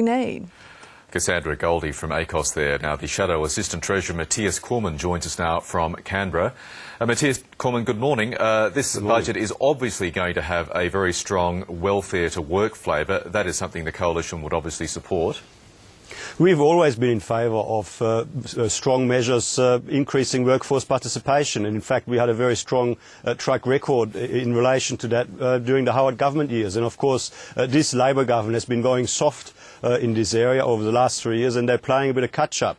need. Cassandra Goldie from ACOS there. Now, the Shadow Assistant Treasurer Matthias Cormann joins us now from Canberra. Matthias Cormann, good morning. This budget is obviously going to have a very strong welfare to work flavour. That is something the Coalition would obviously support. We've always been in favour of strong measures increasing workforce participation, and in fact we had a very strong track record in relation to that during the Howard government years. And of course this Labor government has been going soft in this area over the last 3 years, and they're playing a bit of catch-up.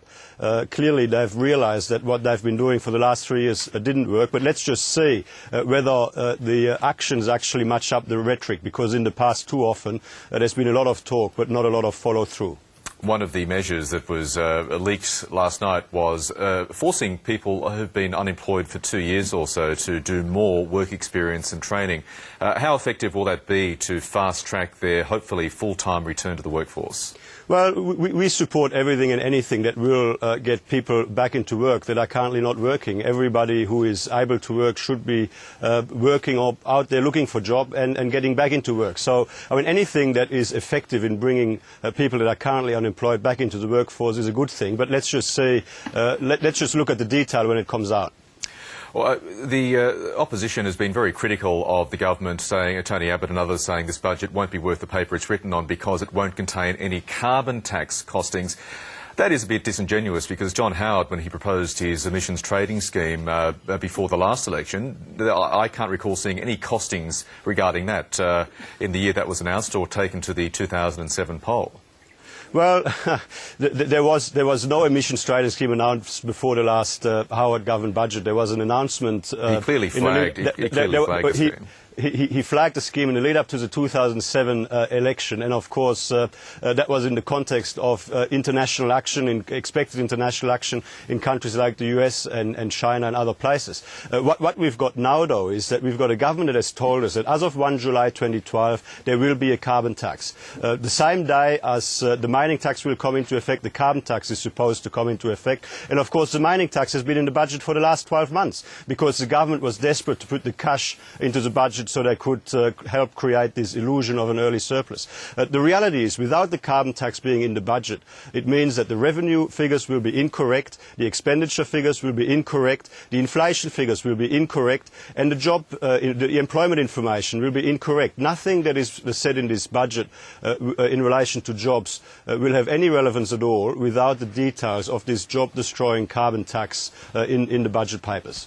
Clearly they've realised that what they've been doing for the last 3 years didn't work, but let's just see whether the actions actually match up the rhetoric, because in the past too often there's been a lot of talk but not a lot of follow-through. One of the measures that was leaked last night was forcing people who've been unemployed for 2 years or so to do more work experience and training. How effective will that be to fast-track their, hopefully, full-time return to the workforce? Well, we support everything and anything that will get people back into work that are currently not working. Everybody who is able to work should be working or out there looking for a job and getting back into work. So, I mean, anything that is effective in bringing people that are currently unemployed back into the workforce is a good thing. But let's just say, let's just look at the detail when it comes out. Well, the opposition has been very critical of the government, saying, Tony Abbott and others saying this budget won't be worth the paper it's written on because it won't contain any carbon tax costings. That is a bit disingenuous, because John Howard, when he proposed his emissions trading scheme before the last election, I can't recall seeing any costings regarding that in the year that was announced or taken to the 2007 poll. Well, there was no emissions trading scheme announced before the last Howard government budget. There was an announcement. He clearly flagged the scheme. He flagged the scheme in the lead up to the 2007 election, and of course that was in the context of international action, expected international action in countries like the US and China and other places. What we've got now, though, is that we've got a government that has told us that as of 1 July 2012 there will be a carbon tax. The same day as the mining tax will come into effect, the carbon tax is supposed to come into effect. And of course the mining tax has been in the budget for the last 12 months because the government was desperate to put the cash into the budget so they could help create this illusion of an early surplus. The reality is, without the carbon tax being in the budget, it means that the revenue figures will be incorrect, the expenditure figures will be incorrect, the inflation figures will be incorrect, and the employment information will be incorrect. Nothing that is said in this budget in relation to jobs will have any relevance at all without the details of this job-destroying carbon tax in the budget papers.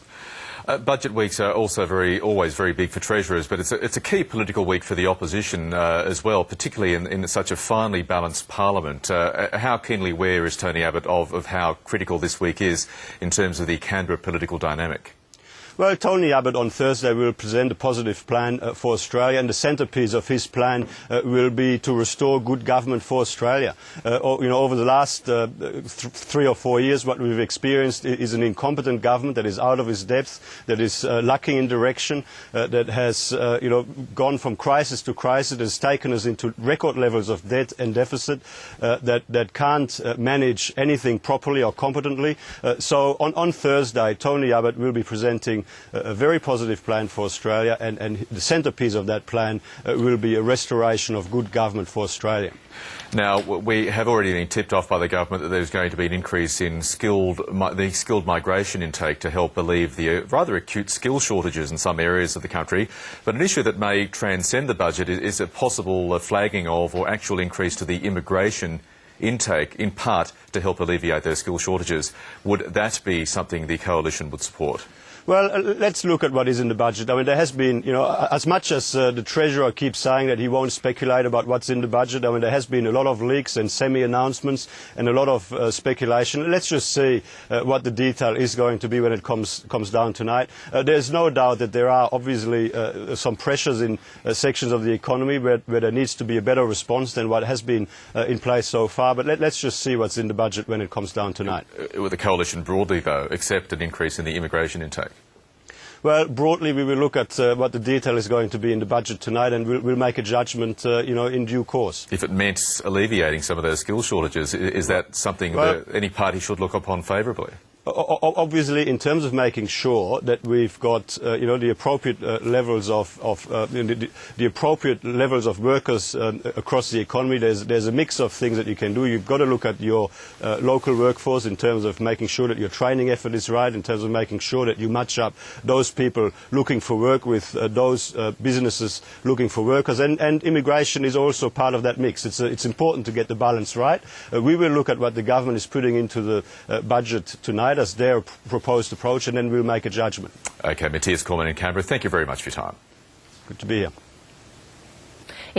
Budget weeks are also always very big for treasurers, but it's a key political week for the opposition as well, particularly in such a finely balanced parliament. How keenly aware is Tony Abbott of how critical this week is in terms of the Canberra political dynamic? Well, Tony Abbott on Thursday will present a positive plan for Australia, and the centrepiece of his plan will be to restore good government for Australia. Over the last 3 or 4 years, what we've experienced is an incompetent government that is out of its depth, that is lacking in direction, that has gone from crisis to crisis, that has taken us into record levels of debt and deficit, that can't manage anything properly or competently. So on Thursday, Tony Abbott will be presenting a very positive plan for Australia, and the centrepiece of that plan will be a restoration of good government for Australia. Now, we have already been tipped off by the government that there's going to be an increase in the skilled migration intake to help alleviate the rather acute skill shortages in some areas of the country. But an issue that may transcend the budget is a possible flagging of or actual increase to the immigration intake, in part to help alleviate those skill shortages. Would that be something the Coalition would support? Well, let's look at what is in the budget. I mean, there has been, as much as the Treasurer keeps saying that he won't speculate about what's in the budget, I mean, there has been a lot of leaks and semi-announcements and a lot of speculation. Let's just see what the detail is going to be when it comes down tonight. There's no doubt that there are obviously some pressures in sections of the economy where there needs to be a better response than what has been in place so far. But let's just see what's in the budget when it comes down tonight. Will the Coalition broadly, though, accept an increase in the immigration intake? Well, broadly, we will look at what the detail is going to be in the budget tonight, and we'll make a judgment, in due course. If it meant alleviating some of those skill shortages, is that something that any party should look upon favourably? Obviously, in terms of making sure that we've got the appropriate levels of the appropriate levels of workers across the economy, there's a mix of things that you can do. You've got to look at your local workforce in terms of making sure that your training effort is right, in terms of making sure that you match up those people looking for work with those businesses looking for workers, and immigration is also part of that mix. It's important to get the balance right. We will look at what the government is putting into the budget tonight as their proposed approach, and then we'll make a judgment. Okay, Matthias Cormann in Canberra, thank you very much for your time. Good to be here.